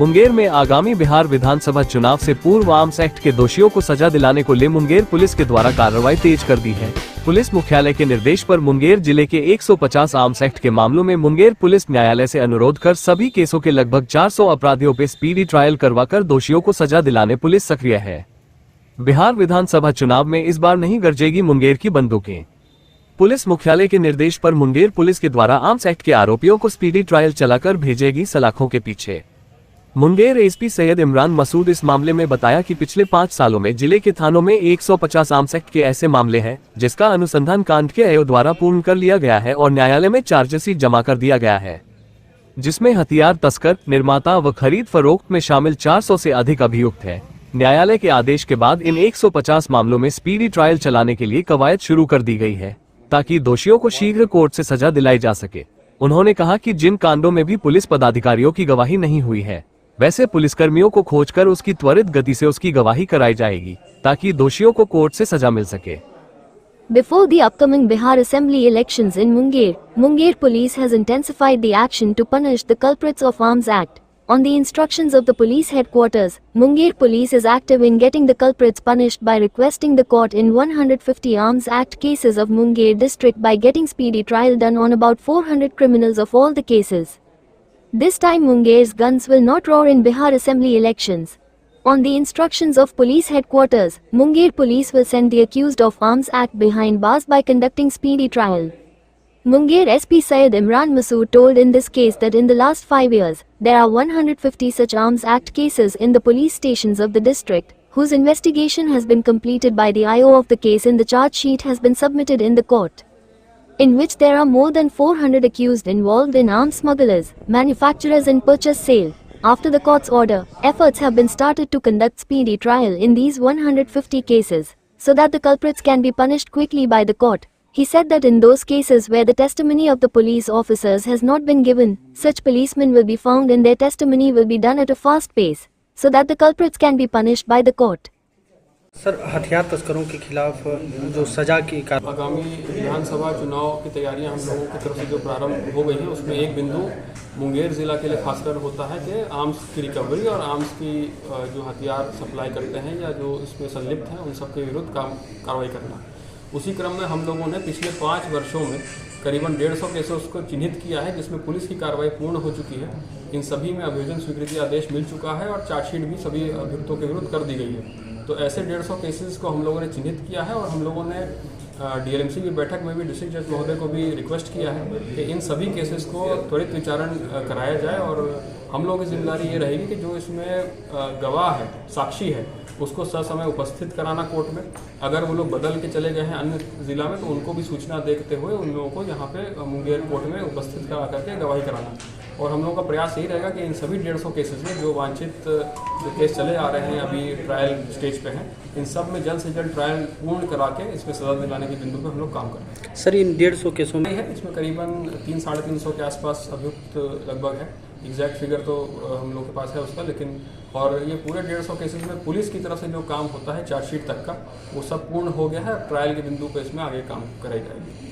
मुंगेर में आगामी बिहार विधानसभा चुनाव से पूर्व आर्म्स एक्ट के दोषियों को सजा दिलाने को ले मुंगेर पुलिस के द्वारा कार्रवाई तेज कर दी है। पुलिस मुख्यालय के निर्देश पर मुंगेर जिले के 150 आर्म्स एक्ट के मामलों में मुंगेर पुलिस न्यायालय से अनुरोध कर सभी केसों के लगभग 400 अपराधियों पे स्पीडी ट्रायल करवाकर दोषियों को सजा दिलाने पुलिस सक्रिय है। बिहार विधानसभा चुनाव में इस बार नहीं गरजेगी मुंगेर की बंदूकें। पुलिस मुख्यालय के निर्देश पर मुंगेर पुलिस के द्वारा आर्म्स एक्ट के आरोपियों को स्पीडी ट्रायल चलाकर भेजेगी सलाखों के पीछे। मुंगेर एसपी सैयद इमरान मसूद इस मामले में बताया कि पिछले 5 सालों में जिले के थानों में 150 आर्म्स एक्ट के ऐसे मामले हैं जिसका अनुसंधान कांड के आयोग द्वारा पूर्ण कर लिया गया है और न्यायालय में चार्जशीट जमा कर दिया गया है, जिसमें हथियार तस्कर, निर्माता व खरीद फरोख्त में शामिल 400 से अधिक अभियुक्त हैं। न्यायालय के आदेश के बाद इन 150 मामलों में स्पीडी ट्रायल चलाने के लिए कवायद शुरू कर दी गई है ताकि दोषियों को शीघ्र कोर्ट से सजा दिलाई जा सके। उन्होंने कहा कि जिन कांडों में भी पुलिस पदाधिकारियों की गवाही नहीं हुई है वैसे पुलिसकर्मियों को खोजकर उसकी त्वरित गति से उसकी गवाही कराई जाएगी ताकि दोषियों को कोर्ट से सजा मिल सके। Before the upcoming Bihar Assembly elections in Munger police has intensified the action to punish the culprits of Arms Act. On the instructions of the police headquarters, Munger police is active in getting the culprits punished by requesting the court in 150 Arms Act cases of Munger district by getting speedy trial done on about 400 criminals of all the cases. This time Munger's guns will not roar in Bihar Assembly elections. On the instructions of police headquarters, Munger police will send the accused of Arms Act behind bars by conducting speedy trial. Munger SP Syed Imran Masood told in this case that in the last 5 years, there are 150 such Arms Act cases in the police stations of the district, whose investigation has been completed by the IO of the case and the charge sheet has been submitted in the court, in which there are more than 400 accused involved in arms smugglers, manufacturers and purchase sale. After the court's order, efforts have been started to conduct speedy trial in these 150 cases, so that the culprits can be punished quickly by the court. He said that in those cases where the testimony of the police officers has not been given, such policemen will be found and their testimony will be done at a fast pace, so that the culprits can be punished by the court. Sir, हथियार तस्करों के खिलाफ जो सजा की आगामी विधानसभा चुनाव की तैयारियां हम लोगों की तरफ से जो प्रारंभ हो गई है उसमें एक बिंदु मुंगेर ज़िला के लिए खासकर होता है कि आर्म्स की रिकवरी और आर्म्स की जो हथियार सप्लाई करते हैं या जो इसमें संलिप्त हैं उन सब के विरुद्ध कार्रवाई करना। उसी क्रम में हम लोगों ने पिछले 5 वर्षों में करीबन 150 केसेस को चिन्हित किया है जिसमें पुलिस की कार्रवाई पूर्ण हो चुकी है। इन सभी में अभियोजन स्वीकृति आदेश मिल चुका है और चार्जशीट भी सभी अभियुक्तों के विरुद्ध कर दी गई है। तो ऐसे 150 केसेस को हम लोगों ने चिन्हित किया है और हम लोगों ने डीएलएमसी की बैठक में भी डिस्ट्रिक्ट जज महोदय को भी रिक्वेस्ट किया है कि इन सभी केसेस को त्वरित विचारण कराया जाए और हम लोगों की जिम्मेदारी ये रहेगी कि जो इसमें गवाह है, साक्षी है, उसको ससमय उपस्थित कराना कोर्ट में। अगर वो लोग बदल के चले गए हैं अन्य जिला में तो उनको भी सूचना देते हुए उन लोगों को यहाँ पे मुंगेर कोर्ट में उपस्थित करा करके गवाही कराना। और हम लोगों का प्रयास यही रहेगा कि इन सभी 150 केसेस में जो वांछित जो केस चले आ रहे हैं अभी ट्रायल स्टेज पे हैं, इन सब में जल्द से जल्द ट्रायल पूर्ण करा के इसमें सजा दिलाने के बिंदु पर हम लोग काम कर रहे हैं। सर, इन 150 केसों में है इसमें करीबन 300-350 के आसपास अभियुक्त लगभग है। एग्जैक्ट फिगर तो हम लोग के पास है उसका, लेकिन और ये पूरे 150 केसेस में पुलिस की तरफ से जो काम होता है चार्जशीट तक का वो सब पूर्ण हो गया है। ट्रायल के बिंदु पर इसमें आगे काम कराई जाएगी।